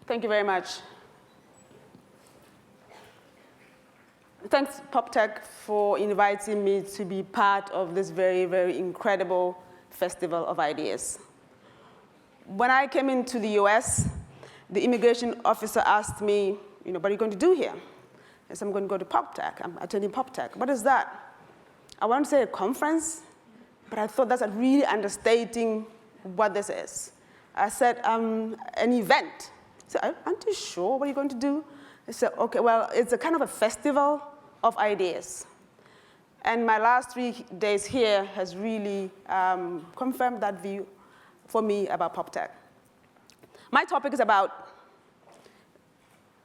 Thank you very much. Thanks, PopTech, for inviting me to be part of this very, very incredible festival of ideas. When I came into the US, the immigration officer asked me, what are you going to do here? I said, I'm going to go to PopTech. I'm attending PopTech. What is that? I want to say a conference, but I thought that's really understating what this is. I said, an event. He said, aren't you sure what you're going to do? I said, okay, well, it's a kind of a festival of ideas. And my last 3 days here has really confirmed that view for me about PopTech. My topic is about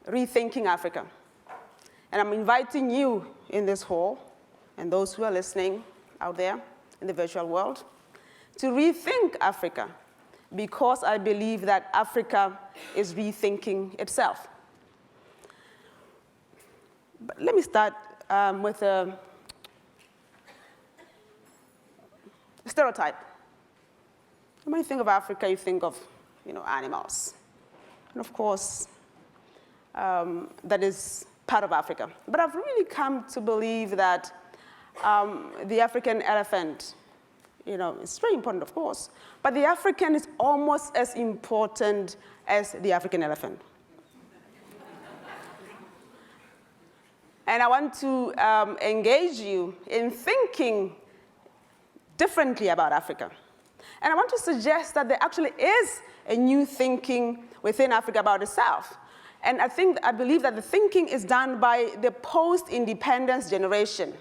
rethinking Africa. And I'm inviting you in this hall, and those who are listening out there in the virtual world, to rethink Africa, because I believe that Africa is rethinking itself. But let me start with a stereotype. When you think of Africa, you think of animals. And of course, that is part of Africa. But I've really come to believe that the African elephant, it's very important, of course, but the African is almost as important as the African elephant. And I want to engage you in thinking differently about Africa. And I want to suggest that there actually is a new thinking within Africa about itself. And I believe that the thinking is done by the post-independence generation,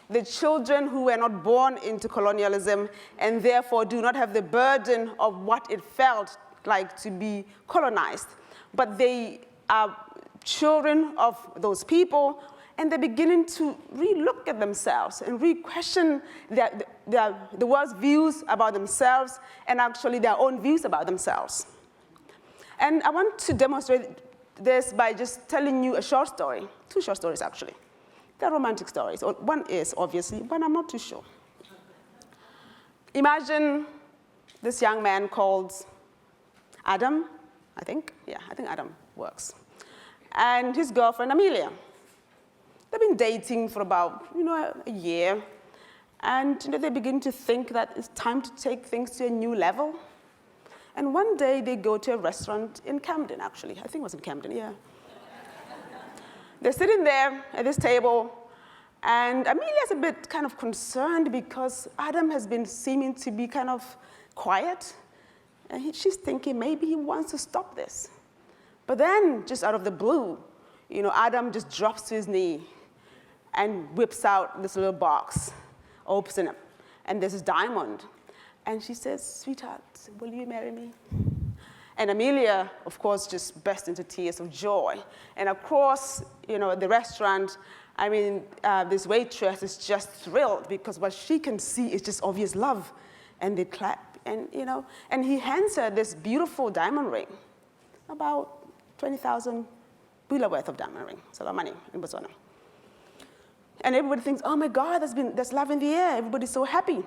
the children who were not born into colonialism and therefore do not have the burden of what it felt like to be colonized. But they are children of those people, and they're beginning to re-look at themselves and re-question the world's views about themselves and actually their own views about themselves. And I want to demonstrate this by just telling you a short story, 2 short stories actually. They're romantic stories. One is, obviously, but I'm not too sure. Imagine this young man called Adam, I think. Yeah, I think Adam works. And his girlfriend, Amelia. They've been dating for about, a year. And they begin to think that it's time to take things to a new level. And one day they go to a restaurant in Camden, actually. I think it was in Camden, yeah. They're sitting there at this table, and Amelia's a bit kind of concerned because Adam has been seeming to be kind of quiet. And she's thinking maybe he wants to stop this. But then, just out of the blue, Adam just drops to his knee and whips out this little box, opens it, and there's this diamond. And she says, sweetheart, will you marry me? And Amelia, of course, just burst into tears of joy. And across, the restaurant, this waitress is just thrilled because what she can see is just obvious love. And they clap, and he hands her this beautiful diamond ring, about 20,000 Bula worth of diamond ring. It's a lot of money in Botswana. And everybody thinks, oh my God, there's love in the air. Everybody's so happy.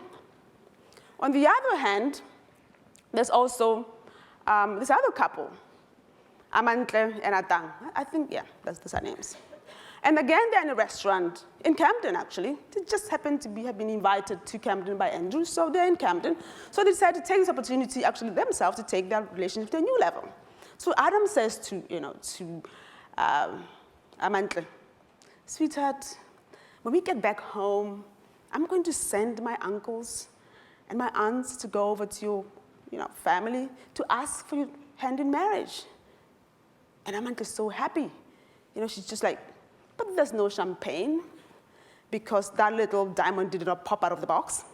On the other hand, there's also this other couple, Amantle and Atang. I think, yeah, that's their names. And again, they're in a restaurant in Camden, actually. They just happen to have been invited to Camden by Andrew, so they're in Camden. So they decided to take this opportunity, actually, themselves, to take their relationship to a new level. So Adam says to Amantle, sweetheart, when we get back home, I'm going to send my uncles and my aunts to go over to your family to ask for your hand in marriage. And Amantle's so happy. She's just like, but there's no champagne because that little diamond did not pop out of the box.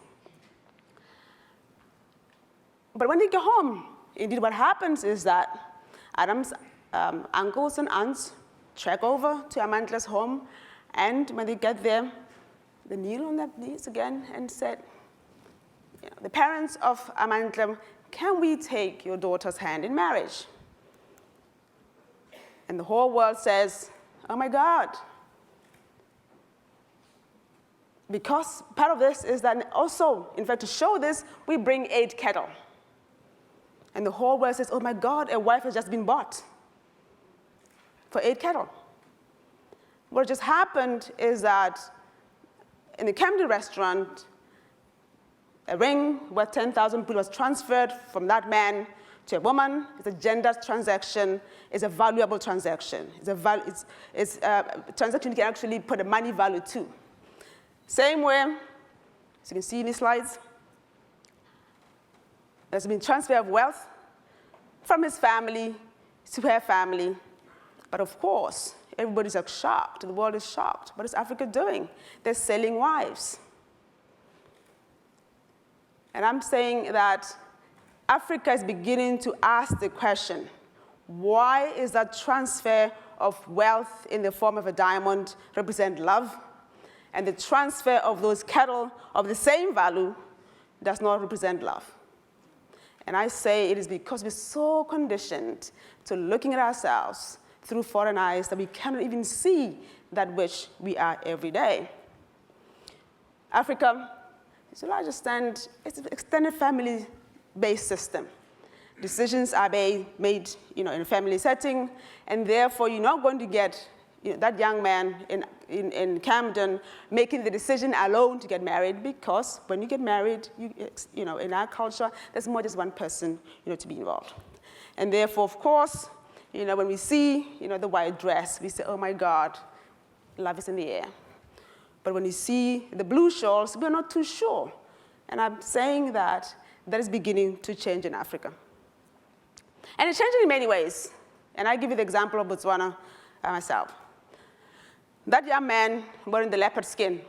But when they get home, indeed what happens is that Adam's uncles and aunts trek over to Amantle's home, and when they get there, they kneel on their knees again and said, the parents of Amantle, can we take your daughter's hand in marriage? And the whole world says, oh my God. Because part of this is that also, in fact, to show this, we bring 8 cattle. And the whole world says, oh my God, a wife has just been bought. for 8 cattle. What just happened is that in the Camden restaurant, a ring worth 10,000 was transferred from that man to a woman. It's a gender transaction. It's a valuable transaction. It's a transaction you can actually put a money value to. Same way, as you can see in these slides, there's been transfer of wealth from his family to her family. But of course, everybody's like shocked. The world is shocked. What is Africa doing? They're selling wives. And I'm saying that Africa is beginning to ask the question, why is that transfer of wealth in the form of a diamond represent love, and the transfer of those cattle of the same value does not represent love? And I say it is because we're so conditioned to looking at ourselves through foreign eyes that we cannot even see that which we are every day. Africa, to a large extent, it's an extended family-based system. Decisions are made in a family setting, and therefore you're not going to get that young man in Camden making the decision alone to get married, because when you get married, in our culture, there's more than just one person to be involved. And therefore, of course, when we see the white dress, we say, oh my God, love is in the air. But when you see the blue shawls, we're not too sure. And I'm saying that is beginning to change in Africa. And it's changing in many ways. And I give you the example of Botswana myself. That young man wearing the leopard skin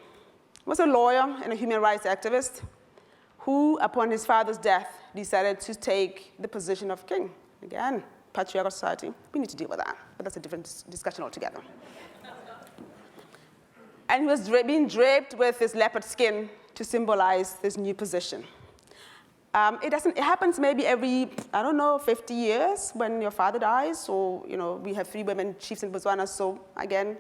was a lawyer and a human rights activist who, upon his father's death, decided to take the position of king. Again, patriarchal society, we need to deal with that, but that's a different discussion altogether. And he was being draped with this leopard skin to symbolize this new position. It happens maybe every, 50 years when your father dies, or we have 3 women chiefs in Botswana, so again,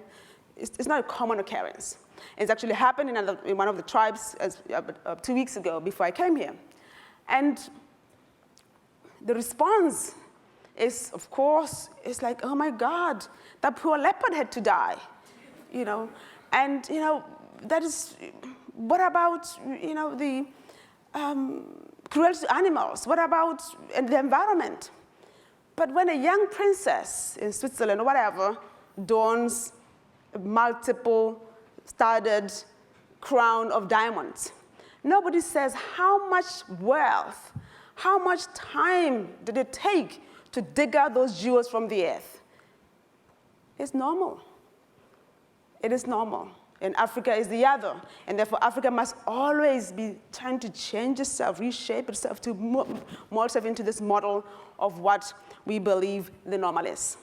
it's not a common occurrence. It's actually happened in one of the tribes 2 weeks ago before I came here. And the response is, of course, it's like, oh my God, that poor leopard had to die, And, that is, what about, the cruelty to animals? What about the environment? But when a young princess in Switzerland or whatever dons a multiple studded crown of diamonds, nobody says how much wealth, how much time did it take to dig out those jewels from the earth? It's normal. It is normal. And Africa is the other. And therefore, Africa must always be trying to change itself, reshape itself to mold itself into this model of what we believe the normal is.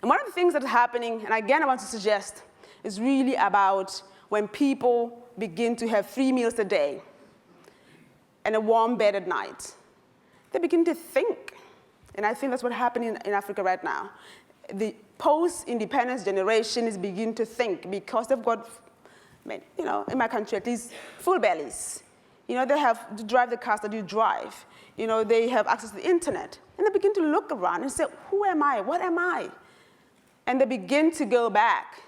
And one of the things that's happening, and again I want to suggest, is really about when people begin to have 3 meals a day and a warm bed at night. They begin to think. And I think that's what's happening in Africa right now. The post-independence generation is beginning to think, because they've got, in my country at least, full bellies. They have to drive the cars that you drive. They have access to the internet. And they begin to look around and say, who am I? What am I? And they begin to go back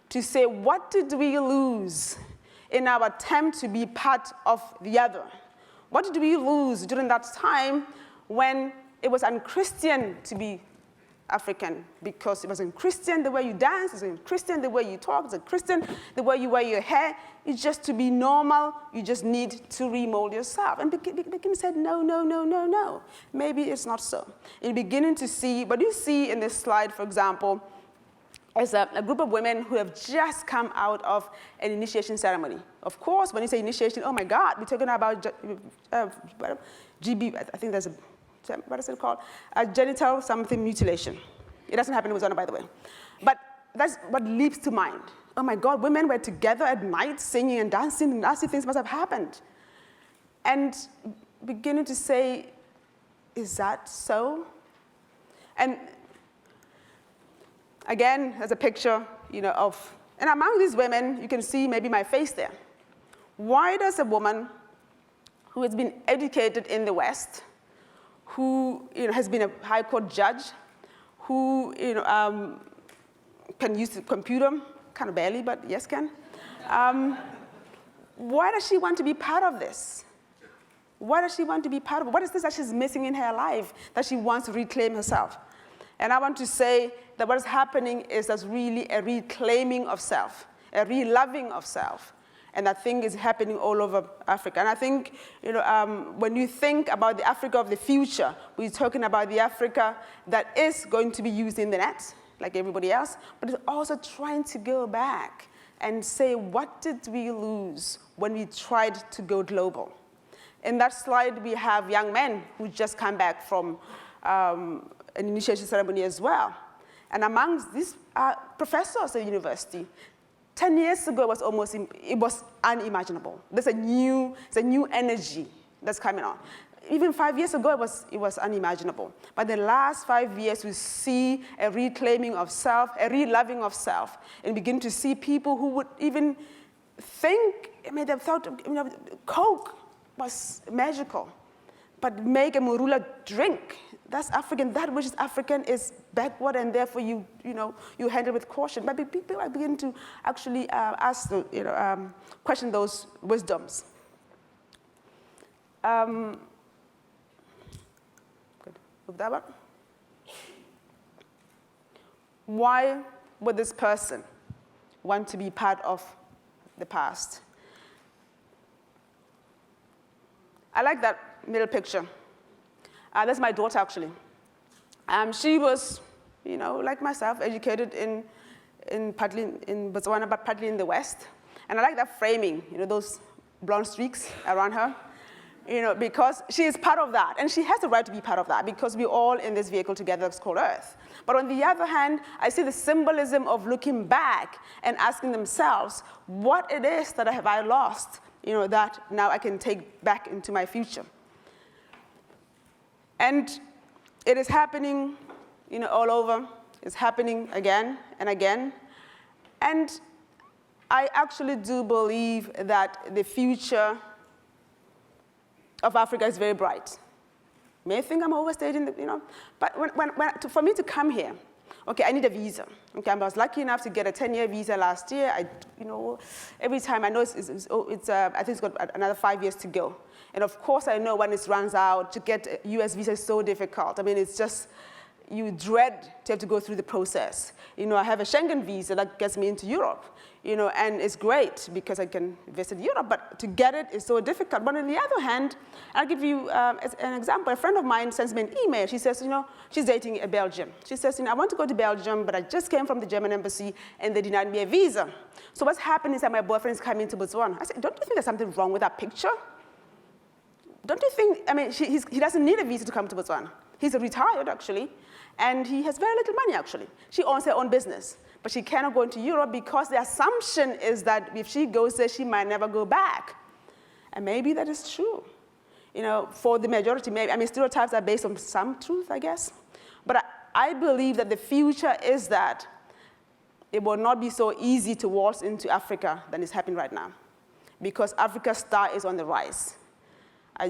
to say, what did we lose in our attempt to be part of the other? What did we lose during that time when it was unchristian to be African? Because it was unchristian the way you dance, it was unchristian the way you talk, it was unchristian the way you wear your hair. It's just to be normal, you just need to remold yourself. And begin said, no. Maybe it's not so. You're beginning to see, what you see in this slide, for example, is a group of women who have just come out of an initiation ceremony. Of course, when you say initiation, oh my God, we're talking about GB, I think there's what is it called? Genital something mutilation. It doesn't happen in Botswana, by the way. But that's what leaps to mind. Oh my God, women were together at night singing and dancing, and nasty things must have happened. And beginning to say, is that so? And again, there's a picture, of, and among these women, you can see maybe my face there. Why does a woman who has been educated in the West, who has been a high court judge, who can use the computer, kind of barely, but yes can. Why does she want to be part of this? Why does she want to be part of it? What is this that she's missing in her life that she wants to reclaim herself? And I want to say that what is happening is there's really a reclaiming of self, a re-loving of self. And that thing is happening all over Africa. And I think, when you think about the Africa of the future, we're talking about the Africa that is going to be used in the net, like everybody else, but it's also trying to go back and say, what did we lose when we tried to go global? In that slide, we have young men who just come back from an initiation ceremony as well. And amongst these professors at university, 10 years ago, it was unimaginable. There's a new energy that's coming on. Even 5 years ago, it was unimaginable. But the last 5 years, we see a reclaiming of self, a re-loving of self, and begin to see people who would even think, they thought, Coke was magical, but make a morula drink. That's African. That which is African is backward, and therefore you handle with caution. But people begin to actually question those wisdoms. Good. Move that up. Why would this person want to be part of the past? I like that middle picture. That's my daughter, actually. She was, like myself, educated partly in Botswana, but partly in the West. And I like that framing, those blonde streaks around her, because she is part of that. And she has the right to be part of that, because we're all in this vehicle together that's called Earth. But on the other hand, I see the symbolism of looking back and asking themselves, what it is that have I lost, that now I can take back into my future. And it is happening, all over. It's happening again and again. And I actually do believe that the future of Africa is very bright. You may think I'm overstating, but for me to come here, okay, I need a visa. Okay, I was lucky enough to get a 10-year visa last year. Every time I know I think it's got another 5 years to go. And of course, I know when it runs out, to get a US visa is so difficult. It's just, you dread to have to go through the process. I have a Schengen visa that gets me into Europe, and it's great because I can visit Europe, but to get it is so difficult. But on the other hand, I'll give you as an example. A friend of mine sends me an email. She says, she's dating a Belgian. She says, I want to go to Belgium, but I just came from the German embassy, and they denied me a visa. So what's happening is that my boyfriend is coming to Botswana. I said, don't you think there's something wrong with that picture? Don't you think, he doesn't need a visa to come to Botswana. He's retired, actually, and he has very little money, actually. She owns her own business, but she cannot go into Europe because the assumption is that if she goes there, she might never go back. And maybe that is true. For the majority, stereotypes are based on some truth, I guess. But I believe that the future is that it will not be so easy to waltz into Africa than is happening right now, because Africa's star is on the rise.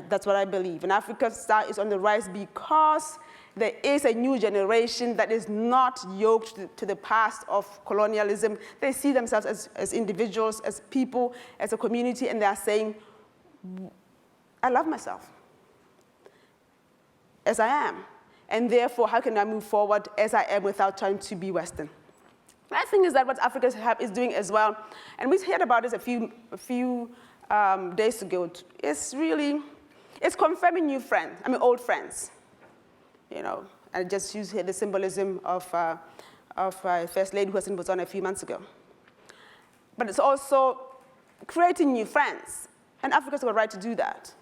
That's what I believe. And Africa's star is on the rise because there is a new generation that is not yoked to the past of colonialism. They see themselves as individuals, as people, as a community, and they are saying, I love myself as I am. And therefore, how can I move forward as I am without trying to be Western? And I think is that what Africa is doing as well. And we heard about this a few days ago. It's confirming new friends, old friends. I just use here the symbolism of First Lady who was in Botswana a few months ago. But it's also creating new friends. And Africa's got a right to do that.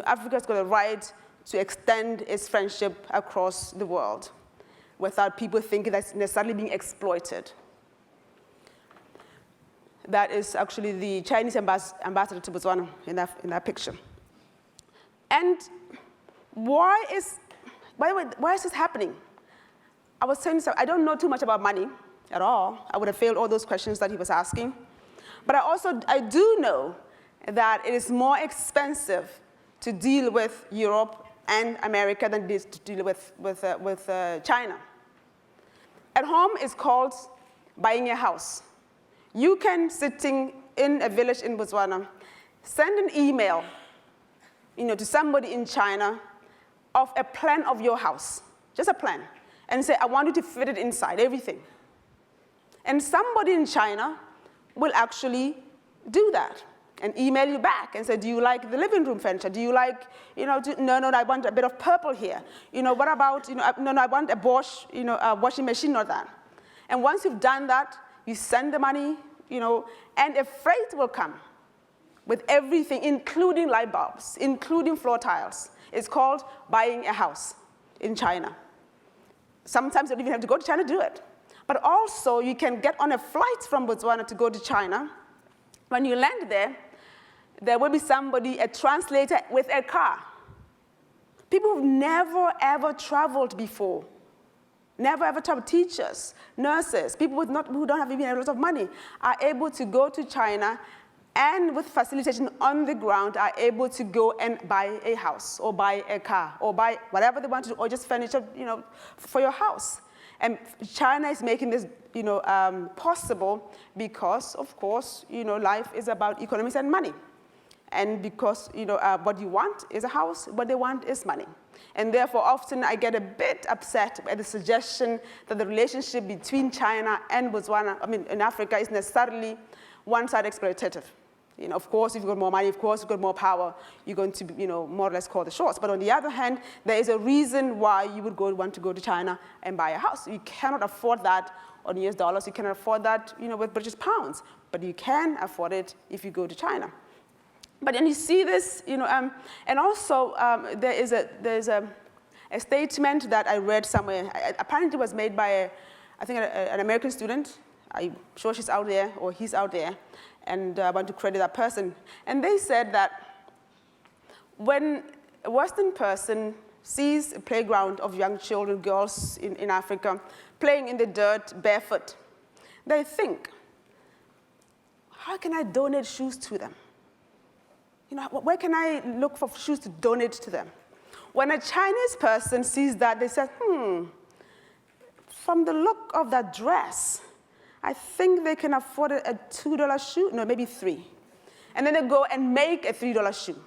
Africa's got a right to extend its friendship across the world without people thinking that's necessarily being exploited. That is actually the Chinese ambassador to Botswana in that picture. And why is this happening? I was saying, I don't know too much about money at all. I would have failed all those questions that he was asking. But I do know that it is more expensive to deal with Europe and America than it is to deal with China. At home, it's called buying a house. You can, sitting in a village in Botswana, send an email to somebody in China of a plan of your house, just a plan, and say, I want you to fit it inside, everything. And somebody in China will actually do that and email you back and say, do you like the living room furniture? Do you like, no, I want a bit of purple here. What about, no, I want a Bosch, a washing machine or that. And once you've done that, you send the money, and a freight will come with everything, including light bulbs, including floor tiles. It's called buying a house in China. Sometimes you don't even have to go to China to do it. But also, you can get on a flight from Botswana to go to China. When you land there, there will be somebody, a translator with a car. People who've never, ever traveled before, never, ever traveled, teachers, nurses, people who don't have even a lot of money, are able to go to China and with facilitation on the ground are able to go and buy a house or buy a car or buy whatever they want to do or just furniture, for your house. And China is making this, possible because, of course, life is about economics and money. And because, what you want is a house, what they want is money. And therefore, often I get a bit upset at the suggestion that the relationship between China and Botswana, in Africa, is necessarily one-side exploitative. Of course, if you've got more money, of course, you've got more power, you're going to, more or less call the shots. But on the other hand, there is a reason why you would want to go to China and buy a house. You cannot afford that on US dollars. You cannot afford that, with British pounds. But you can afford it if you go to China. But then you see this, and also there's a statement that I read somewhere. Apparently, it was made by an American student. I'm sure she's out there or he's out there, and I want to credit that person. And they said that when a Western person sees a playground of young children, girls in Africa, playing in the dirt barefoot, they think, how can I donate shoes to them? Where can I look for shoes to donate to them? When a Chinese person sees that, they say, from the look of that dress, I think they can afford a $2 shoe, no, maybe $3. And then they go and make a $3 shoe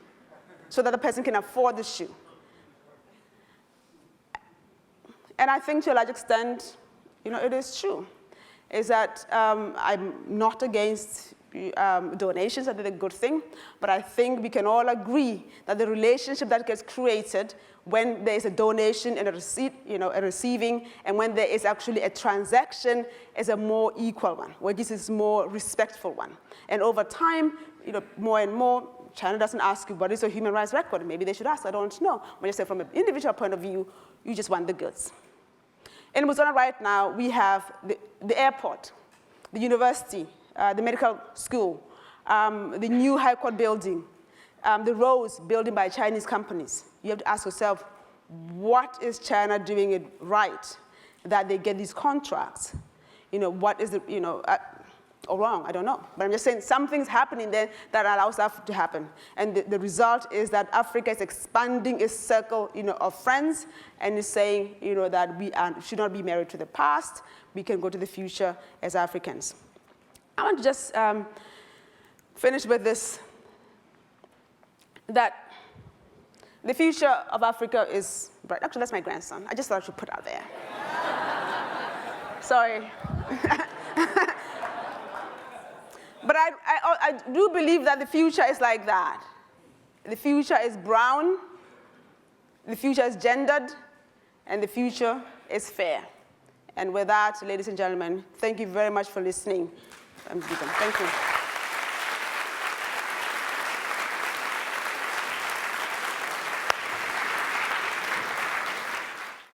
so that the person can afford the shoe. And I think to a large extent, it is true, is that I'm not against donations. I think they're a good thing, but I think we can all agree that the relationship that gets created when there is a donation and a receipt, a receiving, and when there is actually a transaction is a more equal one, where this is more respectful one. And over time, more and more, China doesn't ask you, what is your human rights record? Maybe they should ask, I don't know. When you say from an individual point of view, you just want the goods. In Botswana right now, we have the airport, the university, the medical school, the new High Court building, the roads built by Chinese companies. You have to ask yourself, what is China doing it right that they get these contracts? What is or wrong, I don't know. But I'm just saying something's happening there that allows that to happen. And the result is that Africa is expanding its circle, of friends and is saying, that we should not be married to the past. We can go to the future as Africans. I want to just finish with this, that the future of Africa is bright. Actually, that's my grandson. I just thought I should put it out there. Sorry. But I do believe that the future is like that. The future is brown, the future is gendered, and the future is fair. And with that, ladies and gentlemen, thank you very much for listening. Thank you.